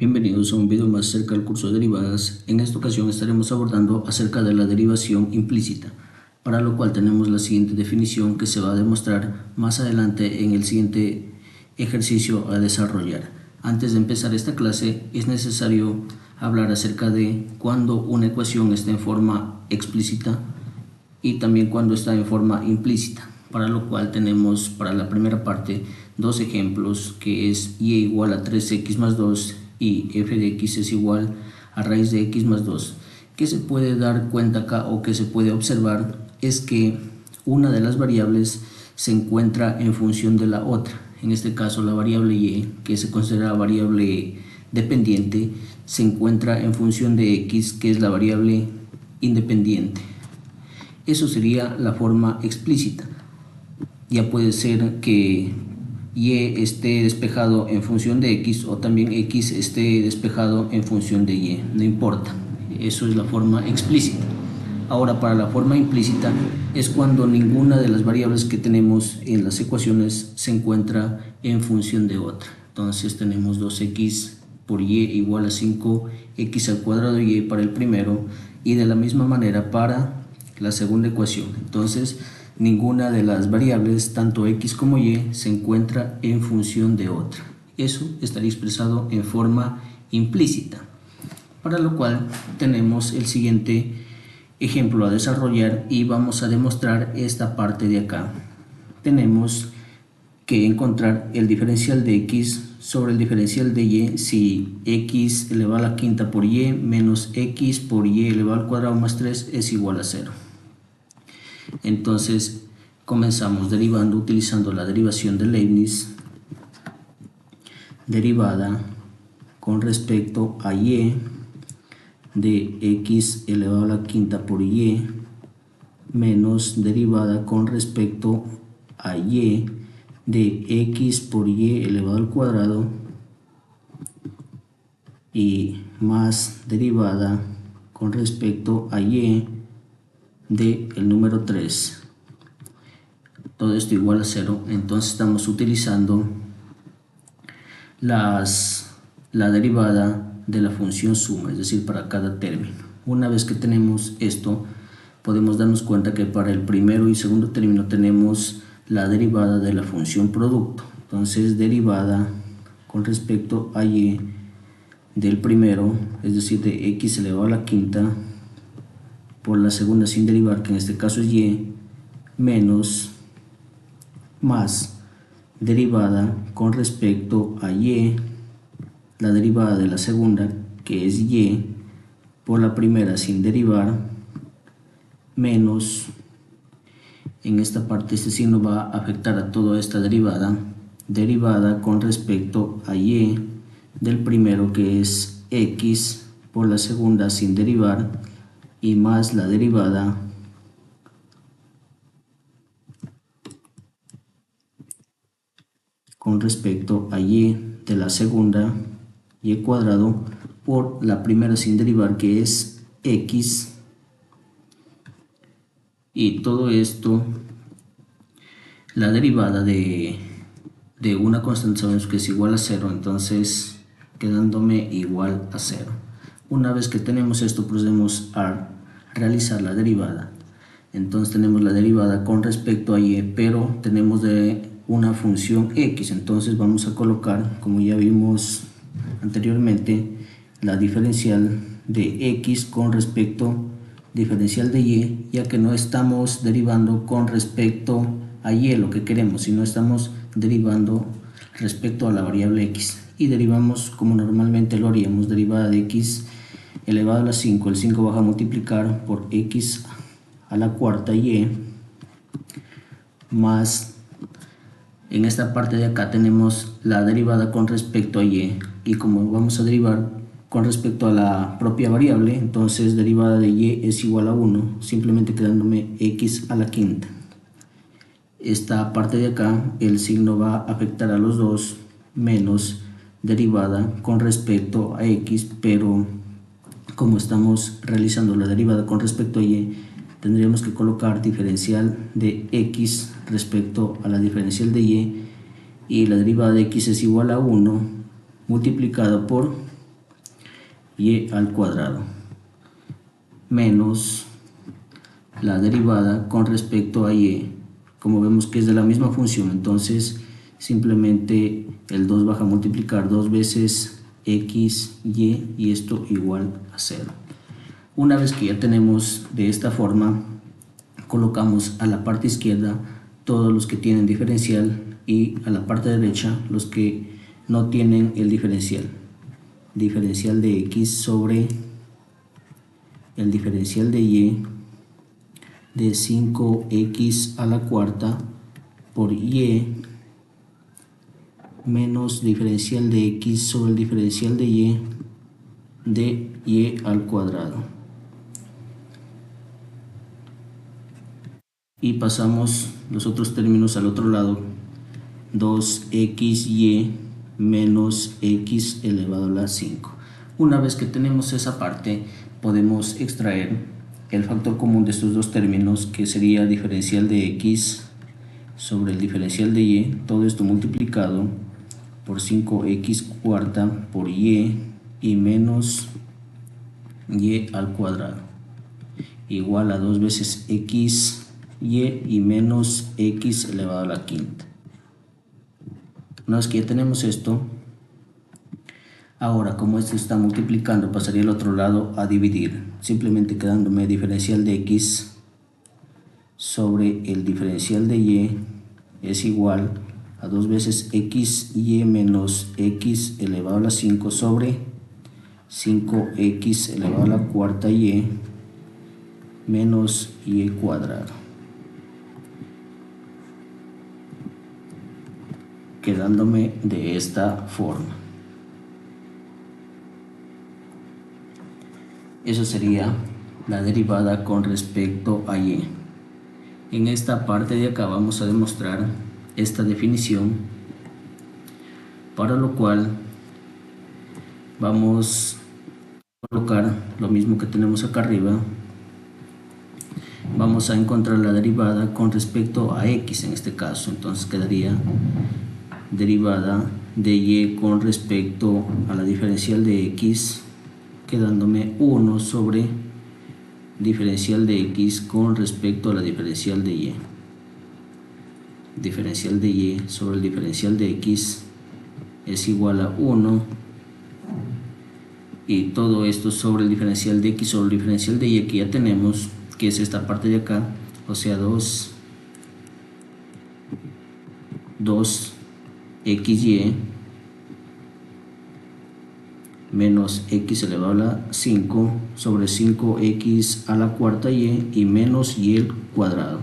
Bienvenidos a un video más acerca del curso de derivadas. En esta ocasión estaremos abordando acerca de la derivación implícita, para lo cual tenemos la siguiente definición que se va a demostrar más adelante en el siguiente ejercicio a desarrollar. Antes de empezar esta clase es necesario hablar acerca de cuando una ecuación está en forma explícita y también cuando está en forma implícita, para lo cual tenemos para la primera parte dos ejemplos, que es y igual a 3x más 2 y f de x es igual a raíz de x más 2. Que se puede dar cuenta acá o que se puede observar es que una de las variables se encuentra en función de la otra. En este caso la variable y, que se considera variable dependiente, se encuentra en función de x, que es la variable independiente. Eso sería la forma explícita. Ya puede ser que y esté despejado en función de x o también x esté despejado en función de y, no importa. Eso es la forma explícita. Ahora, para la forma implícita es cuando ninguna de las variables que tenemos en las ecuaciones se encuentra en función de otra. Entonces tenemos 2x por y igual a 5x al cuadrado y para el primero, y de la misma manera para la segunda ecuación. Entonces ninguna de las variables, tanto x como y, se encuentra en función de otra. Eso estaría expresado en forma implícita, para lo cual tenemos el siguiente ejemplo a desarrollar y vamos a demostrar esta parte de acá. Tenemos que encontrar el diferencial de x sobre el diferencial de y si x elevado a la quinta por y menos x por y elevado al cuadrado más 3 es igual a 0. Entonces comenzamos derivando utilizando la derivación de Leibniz, derivada con respecto a y de x elevado a la quinta por y menos derivada con respecto a y de x por y elevado al cuadrado y más derivada con respecto a y de el número 3. Todo esto igual a 0. Entonces estamos utilizando la derivada de la función suma, es decir, para cada término. Una vez que tenemos esto, podemos darnos cuenta que para el primero y segundo término tenemos la derivada de la función producto. Entonces derivada con respecto a y del primero, es decir, de x elevado a la quinta por la segunda sin derivar, que en este caso es y, menos más derivada con respecto a y, la derivada de la segunda, que es y, por la primera sin derivar, menos, en esta parte este signo va a afectar a toda esta derivada, derivada con respecto a y del primero, que es x, por la segunda sin derivar, y más la derivada con respecto a y de la segunda, y cuadrado, por la primera sin derivar, que es x, y todo esto, la derivada de una constante sabemos que es igual a 0, entonces quedándome igual a 0. Una vez que tenemos esto, procedemos a realizar la derivada. Entonces tenemos la derivada con respecto a y, pero tenemos de una función x, entonces vamos a colocar, como ya vimos anteriormente, la diferencial de x con respecto diferencial de y, ya que no estamos derivando con respecto a y lo que queremos, sino estamos derivando respecto a la variable x, y derivamos como normalmente lo haríamos, derivada de x elevado a la 5, el 5 baja a multiplicar por x a la cuarta y más, en esta parte de acá tenemos la derivada con respecto a y como vamos a derivar con respecto a la propia variable, entonces derivada de y es igual a 1, simplemente quedándome x a la quinta. Esta parte de acá el signo va a afectar a los dos, menos derivada con respecto a x, pero como estamos realizando la derivada con respecto a y, tendríamos que colocar diferencial de x respecto a la diferencial de y la derivada de x es igual a 1 multiplicado por y al cuadrado menos la derivada con respecto a y. Como vemos que es de la misma función, entonces simplemente el 2 baja a multiplicar 2 veces x, y esto igual a 0. Una vez que ya tenemos de esta forma, colocamos a la parte izquierda todos los que tienen diferencial y a la parte derecha los que no tienen el diferencial. Diferencial de x sobre el diferencial de y de 5x a la cuarta por y menos diferencial de x sobre el diferencial de y al cuadrado. Y pasamos los otros términos al otro lado, 2xy menos x elevado a la 5. Una vez que tenemos esa parte, podemos extraer el factor común de estos dos términos, que sería diferencial de x sobre el diferencial de y, todo esto multiplicado por 5x cuarta por y menos y al cuadrado, igual a 2 veces x y menos x elevado a la quinta. Una vez que ya tenemos esto, ahora como esto está multiplicando, pasaría al otro lado a dividir, simplemente quedándome diferencial de x sobre el diferencial de y es igual a 2 veces x y menos x elevado a la 5 sobre 5x elevado a la cuarta y menos y cuadrado, quedándome de esta forma. Eso sería la derivada con respecto a y. En esta parte de acá vamos a demostrar esta definición, para lo cual vamos a colocar lo mismo que tenemos acá arriba. Vamos a encontrar la derivada con respecto a x en este caso, entonces quedaría derivada de y con respecto a la diferencial de x, quedándome 1 sobre diferencial de x con respecto a la diferencial de y. Diferencial de y sobre el diferencial de x es igual a 1, y todo esto sobre el diferencial de x sobre el diferencial de y que ya tenemos, que es esta parte de acá, o sea 2xy menos x elevado a la 5 sobre 5x a la cuarta y menos y el cuadrado.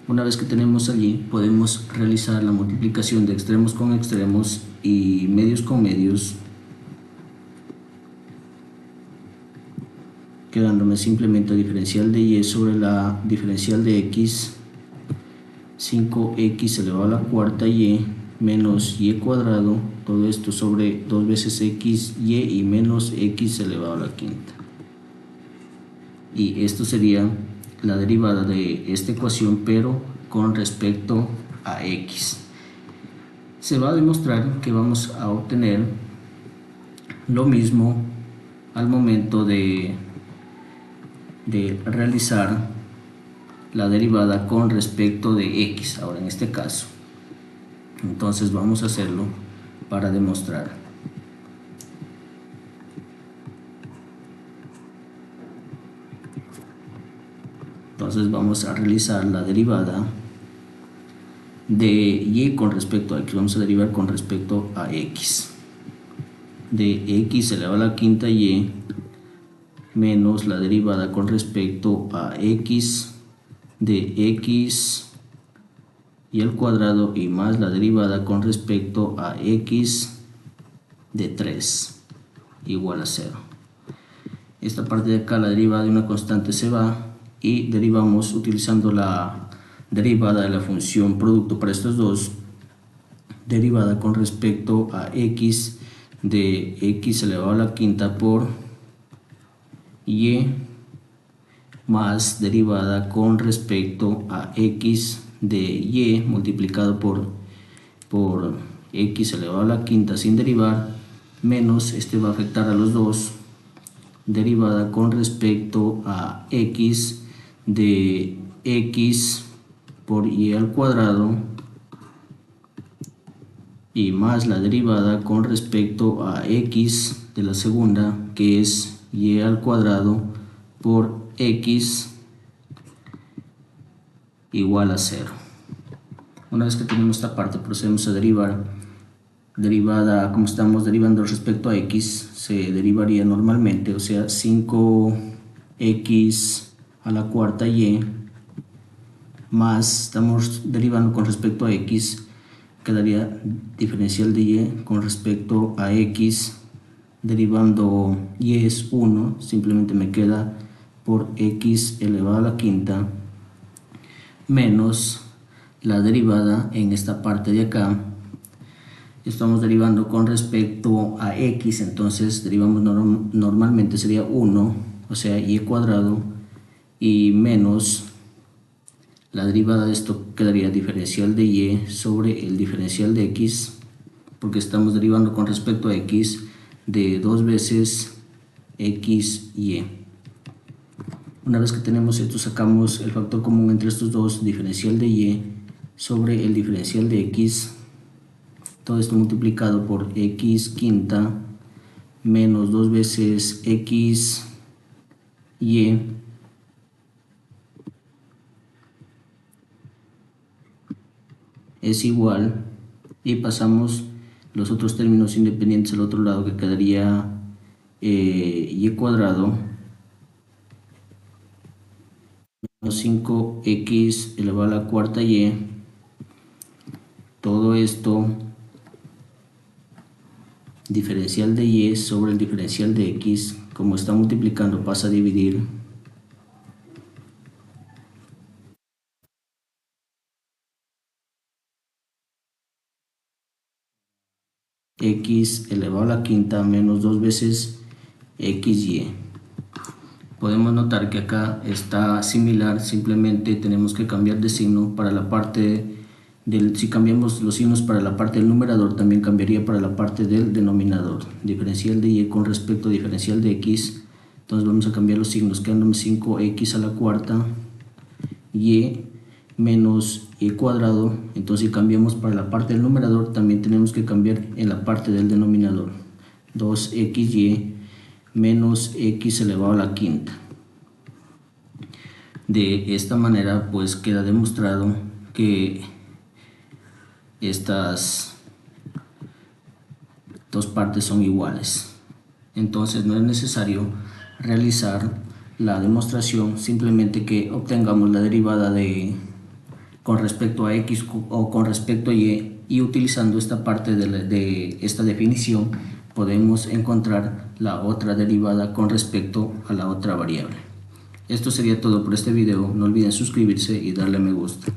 Una vez que tenemos allí, podemos realizar la multiplicación de extremos con extremos y medios con medios, quedándome simplemente diferencial de y sobre la diferencial de x, 5x elevado a la cuarta y menos y cuadrado, todo esto sobre 2 veces x y menos x elevado a la quinta. Y esto sería la derivada de esta ecuación, pero con respecto a x. Se va a demostrar que vamos a obtener lo mismo al momento de realizar la derivada con respecto de x, ahora en este caso. Entonces vamos a hacerlo para demostrar. Entonces vamos a realizar la derivada de y con respecto a x. Vamos a derivar con respecto a x. De x elevado a la quinta y menos la derivada con respecto a x de x y al cuadrado, y más la derivada con respecto a x de 3 igual a 0. Esta parte de acá, la derivada de una constante se va, y derivamos utilizando la derivada de la función producto para estos dos, derivada con respecto a x de x elevado a la quinta por y más derivada con respecto a x de y multiplicado por x elevado a la quinta sin derivar, menos, este va a afectar a los dos, derivada con respecto a x de x por y al cuadrado, y más la derivada con respecto a x de la segunda, que es y al cuadrado por x igual a 0. Una vez que tenemos esta parte, procedemos a derivar. Derivada, como estamos derivando respecto a x, se derivaría normalmente, o sea, 5x a la cuarta y más, estamos derivando con respecto a x, quedaría diferencial de y con respecto a x, derivando y es 1, simplemente me queda por x elevado a la quinta, menos la derivada en esta parte de acá. Estamos derivando con respecto a x, entonces derivamos normalmente sería 1, o sea, y cuadrado, y menos la derivada de esto quedaría diferencial de y sobre el diferencial de x, porque estamos derivando con respecto a x de 2 veces x y. Una vez que tenemos esto, sacamos el factor común entre estos dos, diferencial de y sobre el diferencial de x. Todo esto multiplicado por x quinta menos 2 veces x y es igual, y pasamos los otros términos independientes al otro lado, que quedaría y cuadrado menos 5x elevado a la cuarta y. Todo esto diferencial de y sobre el diferencial de x, como está multiplicando pasa a dividir, x elevado a la quinta menos 2 veces xy. Podemos notar que acá está similar, simplemente tenemos que cambiar de signo para la parte del, si cambiamos los signos para la parte del numerador, también cambiaría para la parte del denominador. Diferencial de y con respecto a diferencial de x, entonces vamos a cambiar los signos, quedando 5x a la cuarta y menos y cuadrado. Entonces si cambiamos para la parte del numerador, también tenemos que cambiar en la parte del denominador, 2xy menos x elevado a la quinta. De esta manera pues queda demostrado que estas dos partes son iguales. Entonces no es necesario realizar la demostración, simplemente que obtengamos la derivada con respecto a x o con respecto a y utilizando esta parte de esta definición podemos encontrar la otra derivada con respecto a la otra variable. Esto sería todo por este video. No olviden suscribirse y darle me gusta.